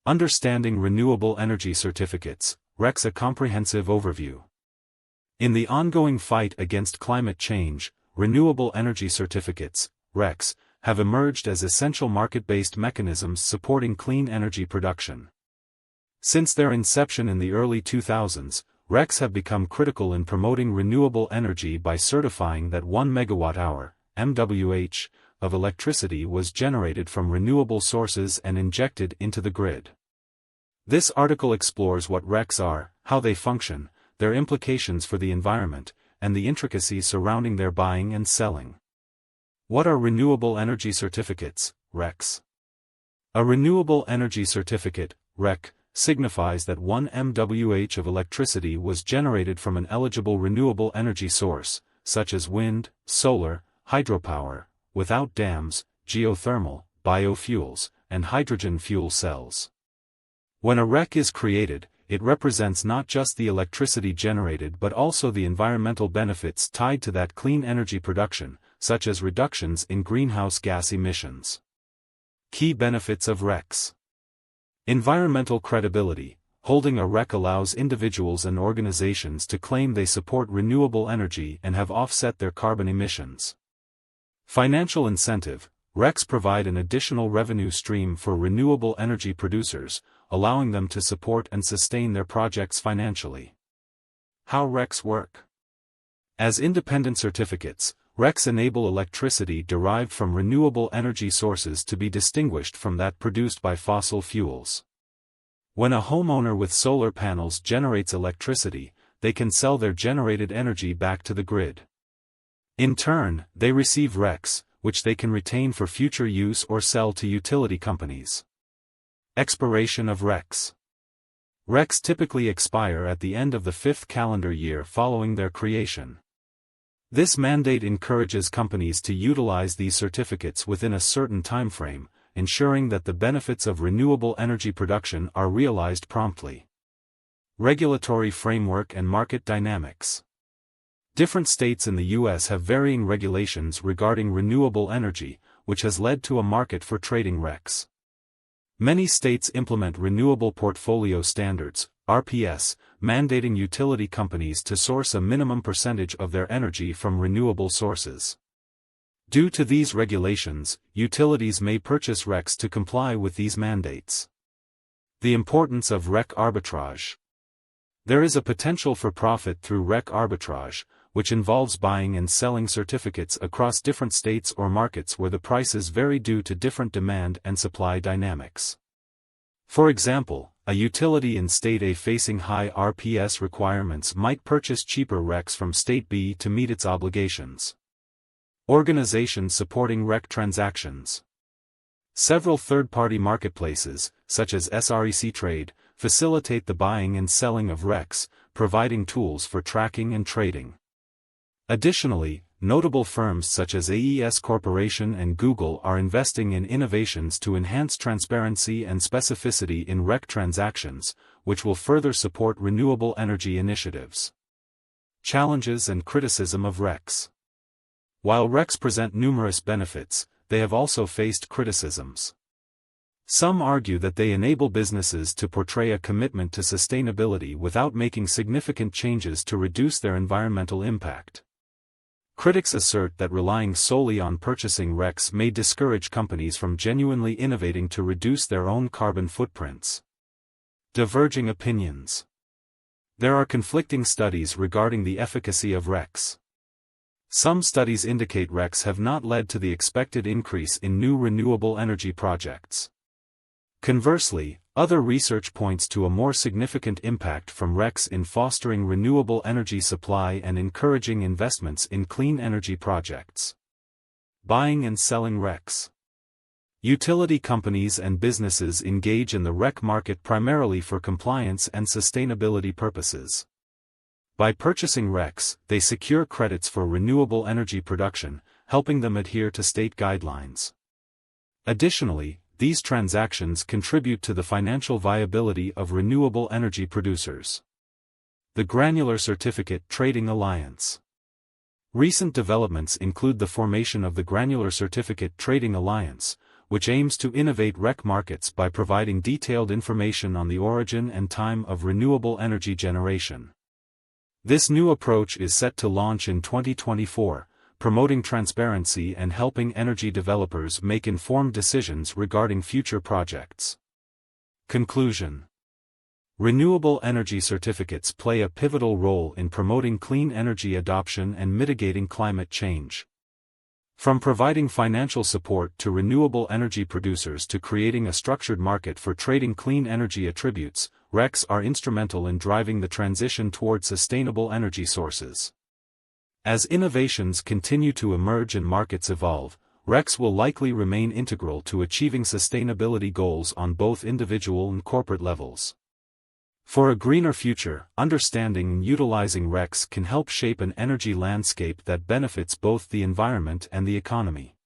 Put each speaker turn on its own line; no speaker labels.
Understanding Renewable Energy Certificates, RECs. A comprehensive overview. In the ongoing fight against climate change, renewable energy certificates, RECs, have emerged as essential market-based mechanisms supporting clean energy production. Since their inception in the early 2000s, RECs have become critical in promoting renewable energy by certifying that 1 megawatt-hour, MWH, of electricity was generated from renewable sources and injected into the grid. This article explores what RECs are, how they function, their implications for the environment, and the intricacies surrounding their buying and selling. What are renewable energy certificates, RECs? A renewable energy certificate, REC, signifies that 1 MWH of electricity was generated from an eligible renewable energy source, such as wind, solar, hydropower, without dams, geothermal, biofuels, and hydrogen fuel cells. When a REC is created, it represents not just the electricity generated but also the environmental benefits tied to that clean energy production, such as reductions in greenhouse gas emissions. Key benefits of RECs. Environmental credibility. Holding a REC allows individuals and organizations to claim they support renewable energy and have offset their carbon emissions. Financial incentive. RECs provide an additional revenue stream for renewable energy producers, allowing them to support and sustain their projects financially. How RECs work. As independent certificates, RECs enable electricity derived from renewable energy sources to be distinguished from that produced by fossil fuels. When a homeowner with solar panels generates electricity, they can sell their generated energy back to the grid. In turn, they receive RECs, which they can retain for future use or sell to utility companies. Expiration of RECs. RECs typically expire at the end of the 5th calendar year following their creation. This mandate encourages companies to utilize these certificates within a certain timeframe, ensuring that the benefits of renewable energy production are realized promptly. Regulatory framework and market dynamics. Different states in the U.S. have varying regulations regarding renewable energy, which has led to a market for trading RECs. Many states implement Renewable Portfolio Standards, RPS, mandating utility companies to source a minimum percentage of their energy from renewable sources. Due to these regulations, utilities may purchase RECs to comply with these mandates. The importance of REC arbitrage. There is a potential for profit through REC arbitrage, which involves buying and selling certificates across different states or markets where the prices vary due to different demand and supply dynamics. For example, a utility in State A facing high RPS requirements might purchase cheaper RECs from State B to meet its obligations. Organizations supporting REC transactions. Several third-party marketplaces, such as SREC Trade, facilitate the buying and selling of RECs, providing tools for tracking and trading. Additionally, notable firms such as AES Corporation and Google are investing in innovations to enhance transparency and specificity in REC transactions, which will further support renewable energy initiatives. Challenges and criticism of RECs. While RECs present numerous benefits, they have also faced criticisms. Some argue that they enable businesses to portray a commitment to sustainability without making significant changes to reduce their environmental impact. Critics assert that relying solely on purchasing RECs may discourage companies from genuinely innovating to reduce their own carbon footprints. Diverging opinions. There are conflicting studies regarding the efficacy of RECs. Some studies indicate RECs have not led to the expected increase in new renewable energy projects. Conversely, other research points to a more significant impact from RECs in fostering renewable energy supply and encouraging investments in clean energy projects. Buying and selling RECs. Utility companies and businesses engage in the REC market primarily for compliance and sustainability purposes. By purchasing RECs, they secure credits for renewable energy production, helping them adhere to state guidelines. Additionally, these transactions contribute to the financial viability of renewable energy producers. The Granular Certificate Trading Alliance. Recent developments include the formation of the Granular Certificate Trading Alliance, which aims to innovate REC markets by providing detailed information on the origin and time of renewable energy generation. This new approach is set to launch in 2024, promoting transparency and helping energy developers make informed decisions regarding future projects. Conclusion: Renewable energy certificates play a pivotal role in promoting clean energy adoption and mitigating climate change. From providing financial support to renewable energy producers to creating a structured market for trading clean energy attributes, RECs are instrumental in driving the transition toward sustainable energy sources. As innovations continue to emerge and markets evolve, RECs will likely remain integral to achieving sustainability goals on both individual and corporate levels. For a greener future, understanding and utilizing RECs can help shape an energy landscape that benefits both the environment and the economy.